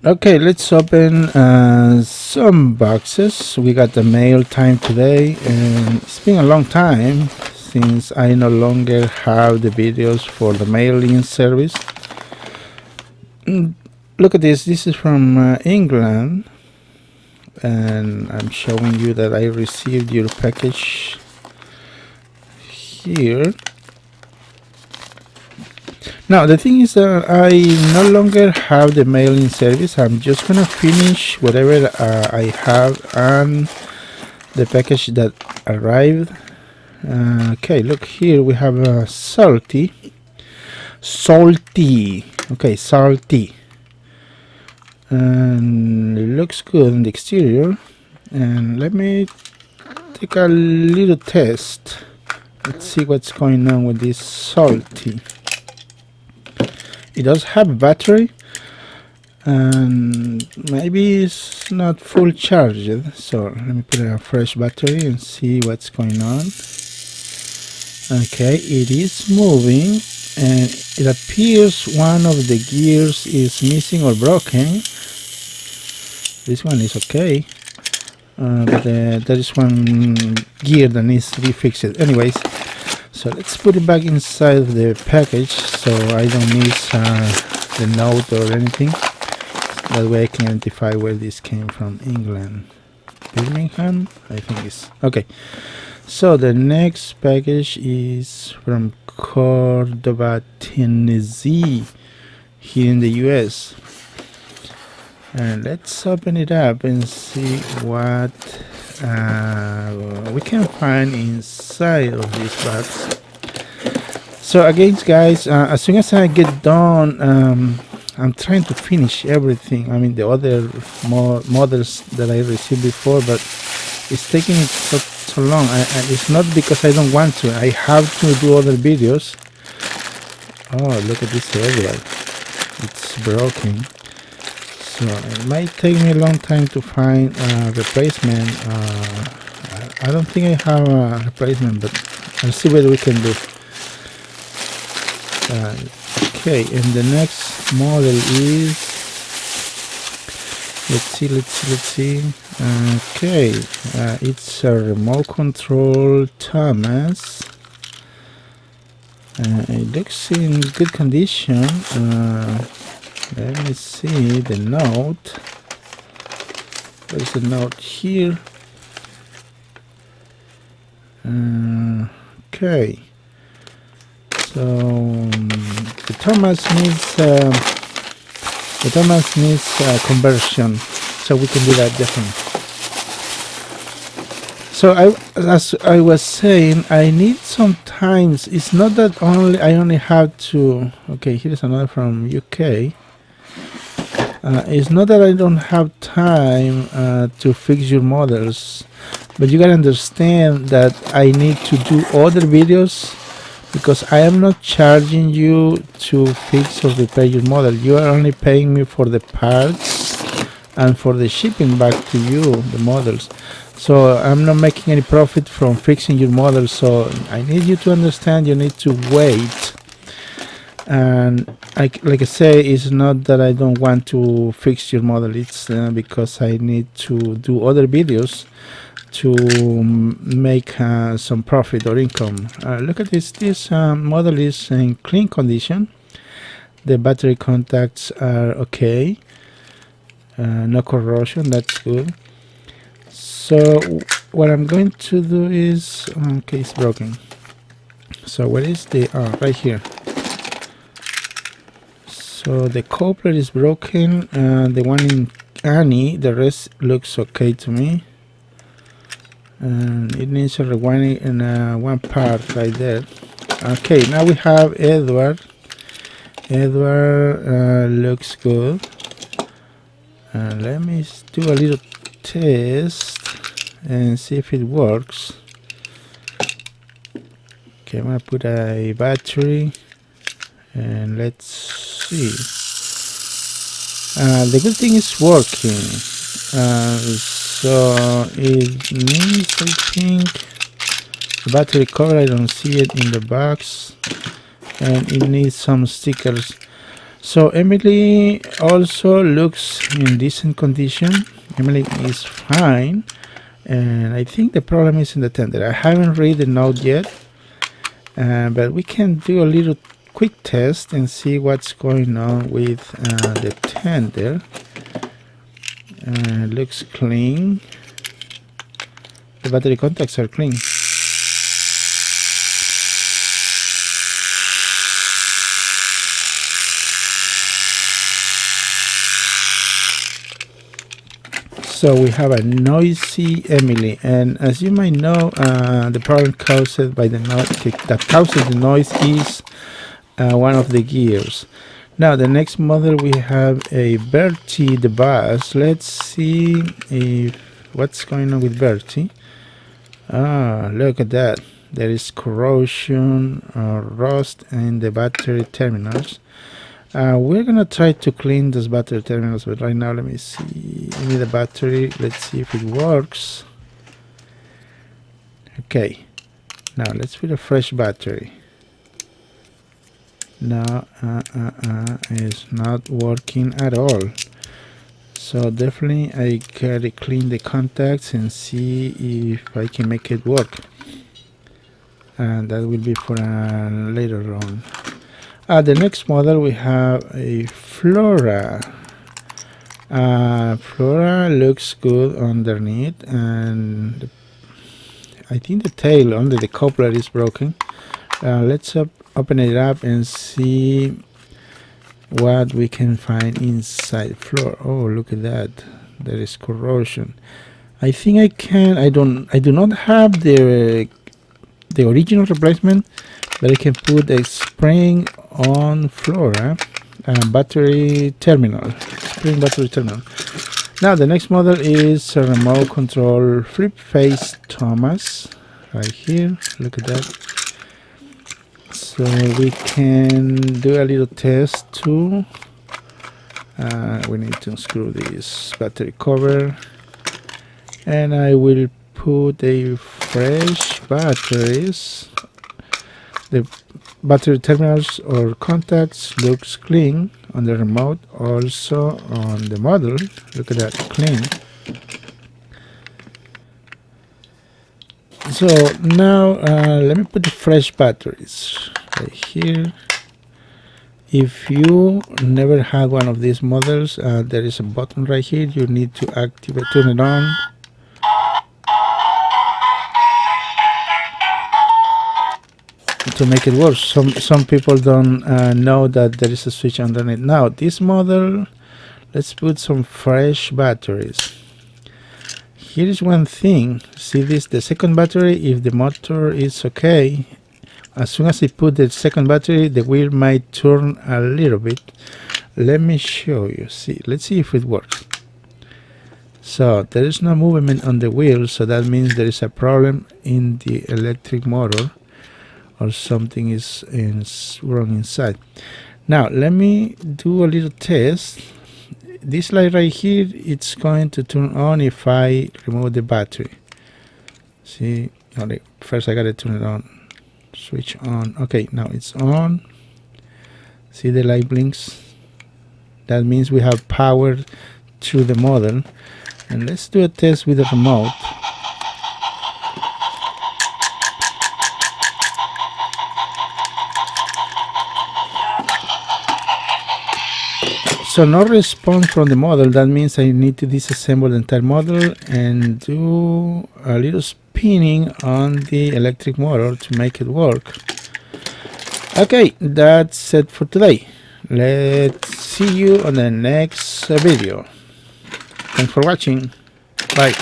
Okay, let's open some boxes. We got the mail time today, and it's been a long time since I no longer have the videos for the mailing service. Look at this. This is from England, and I'm showing you that I received your package here. Now the thing is that I no longer have the mailing service. I'm just gonna finish whatever I have on the package that arrived. Okay, look here, we have a salty. Okay, salty, and it looks good on the exterior. And let me take a little test. Let's see what's going on with this salty. It does have a battery, and maybe it's not full charged, so let me put a fresh battery and see what's going on. Okay, it is moving, and it appears one of the gears is missing or broken. This one is okay, but there is one gear that needs to be fixed. Anyways, so let's put it back inside of the package so I don't miss the note or anything. That way I can identify where this came from. England, Birmingham, I think it's okay. So the next package is from Córdoba, Tennessee, here in the US. And let's open it up and see what we can find inside of this box. So again, guys, as soon as I get done, I'm trying to finish everything. I mean, the other models that I received before, but it's taking so long. It's not because I don't want to. I have to do other videos. Oh, look at this area. It's broken. So it might take me a long time to find a replacement. I don't think I have a replacement, but I'll see what we can do. Okay, and the next model is, let's see. Okay, it's a remote control Thomas. It looks in good condition. Let me see the note. There's a note here. Okay. So the Thomas needs conversion, so we can do that definitely. So as I was saying, I need sometimes. It's not that I only have to. Okay, here's another from UK. It's not that I don't have time to fix your models, but you gotta understand that I need to do other videos because I am not charging you to fix or repair your model. You are only paying me for the parts and for the shipping back to you, the models. So I'm not making any profit from fixing your model. So I need you to understand you need to wait. And like I say, it's not that I don't want to fix your model. It's because I need to do other videos to make some profit or income. Look at this. This model is in clean condition. The battery contacts are okay. No corrosion. That's good. So what I'm going to do is, okay, it's broken. So what is the right here? So the coupler is broken, the one in Annie, the rest looks okay to me. And it needs a rewinding in one part right there. Okay, now we have Edward. Edward looks good. Let me do a little test and see if it works. Okay, I'm gonna put a battery and let's see. The good thing is working. So it needs, I think, the battery cover. I don't see it in the box, and it needs some stickers. So Emily also looks in decent condition. Emily is fine, and I think the problem is in the tender. I haven't read the note yet, but we can do a little quick test and see what's going on with the tender. Looks clean. The battery contacts are clean. So we have a noisy Emily, and as you might know, the problem caused by the noise that causes the noise is one of the gears. Now the next model we have a Bertie the Bus. Let's see what's going on with Bertie. Look at that. There is corrosion or rust in the battery terminals. We're gonna try to clean those battery terminals, but right now let me see. I need a battery. Let's see if it works. Okay, now let's put a fresh battery. No, it's not working at all. So definitely I gotta clean the contacts and see if I can make it work, and that will be for later on. The next model we have a Flora. Flora looks good underneath, and I think the tail under the coupler is broken. Let's open it up and see what we can find inside Flora. Oh, look at that. There is corrosion. I think I can. I do not have the original replacement, but I can put a spring on Flora battery terminal, spring battery terminal. Now the next model is a remote control flip face Thomas, right here. Look at that. So we can do a little test too. We need to unscrew this battery cover, and I will put a fresh batteries. The battery terminals or contacts looks clean on the remote, also on the model. Look at that, clean. So now let me put the fresh batteries right here. If you never had one of these models, there is a button right here. You need to activate, turn it on. To make it work. Some people don't know that there is a switch underneath. Now this model, let's put some fresh batteries. Here is one thing. See this, the second battery, if the motor is okay, as soon as I put the second battery, the wheel might turn a little bit. Let me show you. See, let's see if it works. So there is no movement on the wheel, so that means there is a problem in the electric motor, or something is wrong inside. Now let me do a little test. This light right here, it's going to turn on if I remove the battery. See, first I gotta turn it on, switch on. Okay, now it's on. See the light blinks? That means we have power to the model. And let's do a test with the remote. So no response from the model. That means I need to disassemble the entire model and do a little spinning on the electric motor to make it work. Okay, that's it for today. Let's see you on the next video. Thanks for watching. Bye.